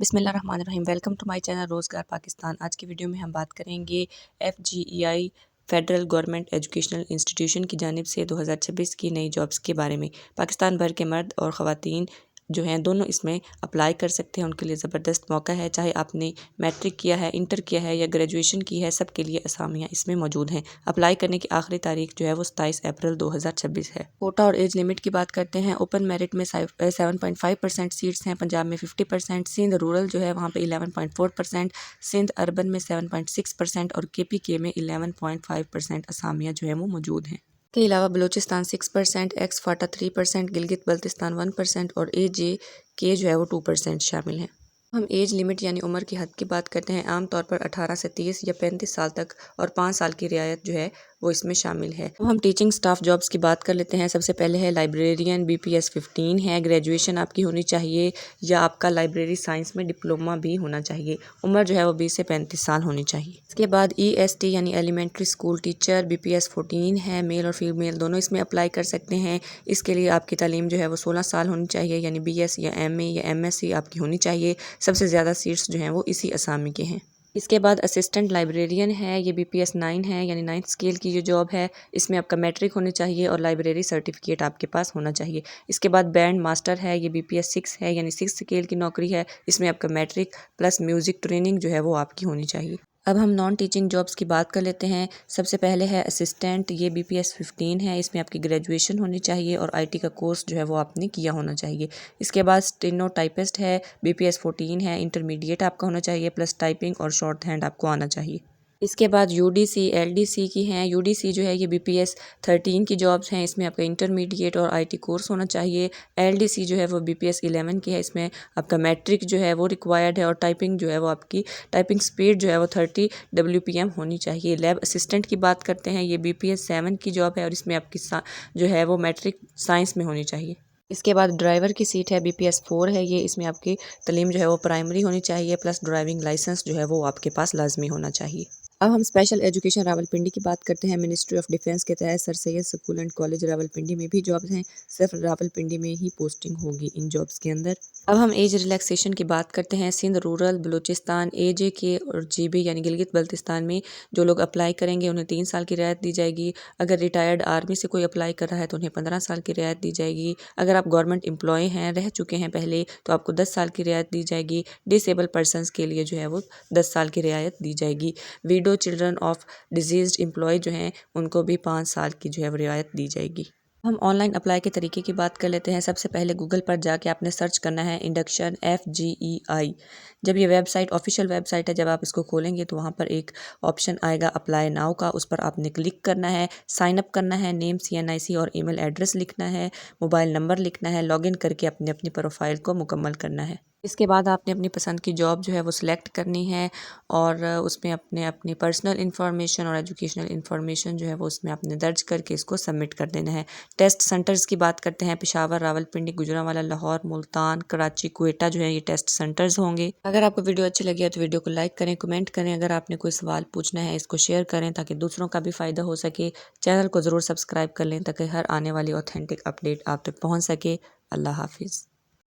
बिस्मिल्लाहिर्रहमानिर्रहीम। Welcome to my channel रोज़गार पाकिस्तान। आज की वीडियो में हम बात करेंगे FGEI federal government educational institution की जानिब से 2026 की नई जॉब्स के बारे में। पाकिस्तान भर के मर्द और ख़वातीन जो हैं दोनों इसमें अप्लाई कर सकते हैं। उनके लिए ज़बरदस्त मौका है। चाहे आपने मैट्रिक किया है, इंटर किया है या ग्रेजुएशन की है, सब के लिए असामियाँ इसमें मौजूद हैं। अप्लाई करने की आखिरी तारीख जो है वो 27 अप्रैल 2026 है। कोटा और एज लिमिट की बात करते हैं। ओपन मेरिट में 7.5% सीट्स हैं। पंजाब में 50%, सिंध रूरल जो है वहाँ पे 11.4%, सिंध अर्बन में 7.6% और KPK में 11.5% असामियाँ जो है वो मौजूद हैं। के अलावा बलूचिस्तान 6%, एक्स फाटा 3%, गिलगित बल्तिस्तान 1% और AJK जो है वो 2% शामिल हैं। हम एज लिमिट यानी उम्र की हद की बात करते हैं। आमतौर पर 18 से 30 या 35 साल तक और 5 साल की रियायत जो है वो इसमें शामिल है। तो हम टीचिंग स्टाफ जॉब्स की बात कर लेते हैं। सबसे पहले है लाइब्रेरियन, BPS 15 है। ग्रेजुएशन आपकी होनी चाहिए या आपका लाइब्रेरी साइंस में डिप्लोमा भी होना चाहिए। उम्र जो है वो 20 से 35 साल होनी चाहिए। इसके बाद EST यानी एलिमेंट्री स्कूल टीचर, BPS 14 है। मेल और फीमेल दोनों इसमें अप्लाई कर सकते हैं। इसके लिए आपकी तालीम जो है वो 16 साल होनी चाहिए, यानी BS या MA या MSc आपकी होनी चाहिए। सबसे ज़्यादा सीट्स जो हैं वो इसी असामी के हैं। इसके बाद असिस्टेंट लाइब्रेरियन है। ये BPS 9 है, यानी 9th स्केल की जो जॉब है। इसमें आपका मैट्रिक होनी चाहिए और लाइब्रेरी सर्टिफिकेट आपके पास होना चाहिए। इसके बाद बैंड मास्टर है। ये BPS 6 है, यानी 6th स्केल की नौकरी है। इसमें आपका मैट्रिक प्लस म्यूज़िक ट्रेनिंग जो है वो आपकी होनी चाहिए। अब हम नॉन टीचिंग जॉब्स की बात कर लेते हैं। सबसे पहले है असिस्टेंट। ये BPS 15 है। इसमें आपकी ग्रेजुएशन होनी चाहिए और IT का कोर्स जो है वो आपने किया होना चाहिए। इसके बाद स्टेनो टाइपिस्ट है। BPS 14 है। इंटरमीडिएट आपका होना चाहिए प्लस टाइपिंग और शॉर्ट हैंड आपको आना चाहिए। इसके बाद UDC LDC की हैं। UDC जो है ये BPS 13 की जॉब्स हैं। इसमें आपका इंटरमीडिएट और IT कोर्स होना चाहिए। LDC जो है वो BPS 11 की है। इसमें आपका मैट्रिक जो है वो रिक्वायर्ड है और टाइपिंग जो है वो आपकी टाइपिंग स्पीड जो है वो 30 WPM होनी चाहिए। लैब असिस्टेंट की बात करते हैं। ये BPS 7 की जॉब है और इसमें आपकी जो है वो मैट्रिक साइंस में होनी चाहिए। इसके बाद ड्राइवर की सीट है। BPS 4 है ये। इसमें आपकी तालीम जो है वो प्राइमरी होनी चाहिए प्लस ड्राइविंग लाइसेंस जो है वो आपके पास लाजमी होना चाहिए। अब हम स्पेशल एजुकेशन रावलपिंडी की बात करते हैं। मिनिस्ट्री ऑफ डिफेंस के तहत sir Syed school and college Rawalpindi में भी जॉब्स हैं। सिर्फ रावलपिंडी में ही पोस्टिंग होगी इन जॉब्स के अंदर। अब हम एज रिलैक्सेशन की बात करते हैं। सिंध रूरल, बलूचिस्तान, AJK और GB यानी गिलगित बल्तिस्तान में जो लोग अप्लाई करेंगे उन्हें 3 साल की रियायत दी जाएगी। अगर रिटायर्ड आर्मी से कोई अप्लाई कर रहा है तो उन्हें 15 साल की रियायत दी जाएगी। अगर आप गवर्नमेंट एम्प्लॉय हैं, रह चुके हैं पहले, तो आपको 10 साल की रियायत दी जाएगी। डिसेबल पर्सनस के लिए जो है वो 10 साल की रियायत दी जाएगी। Widow, children of deceased employ जो हैं उनको भी 5 साल की जो है वो रियायत दी जाएगी। हम ऑनलाइन अप्लाई के तरीके की बात कर लेते हैं। सबसे पहले गूगल पर जाके आपने सर्च करना है इंडक्शन FGEI। जब ये वेबसाइट ऑफिशियल वेबसाइट है, जब आप इसको खोलेंगे तो वहाँ पर एक ऑप्शन आएगा अप्लाई नाउ का। उस पर आपने क्लिक करना है, साइन अप करना है, नेम CNIC और ईमेल एड्रेस लिखना है, मोबाइल नंबर लिखना है, लॉगिन करके अपनी अपनी प्रोफाइल को मुकम्मल करना है। इसके बाद आपने अपनी पसंद की जॉब जो है वो सिलेक्ट करनी है और उसमें अपने अपनी पर्सनल इन्फॉर्मेशन और एजुकेशनल इन्फॉर्मेशन जो है वो उसमें आपने दर्ज करके इसको सबमिट कर देना है। टेस्ट सेंटर्स की बात करते हैं। पेशावर, रावलपिंडी, गुजरांवाला, लाहौर, मुल्तान, कराची, क्वेटा जो है ये टेस्ट सेंटर्स होंगे। अगर आपको वीडियो अच्छी लगी है तो वीडियो को लाइक करें, कमेंट करें। अगर आपने कोई सवाल पूछना है इसको शेयर करें ताकि दूसरों का भी फ़ायदा हो सके। चैनल को ज़रूर सब्सक्राइब कर लें ताकि हर आने वाली ऑथेंटिक अपडेट आप तक पहुँच सके। अल्लाह हाफिज़।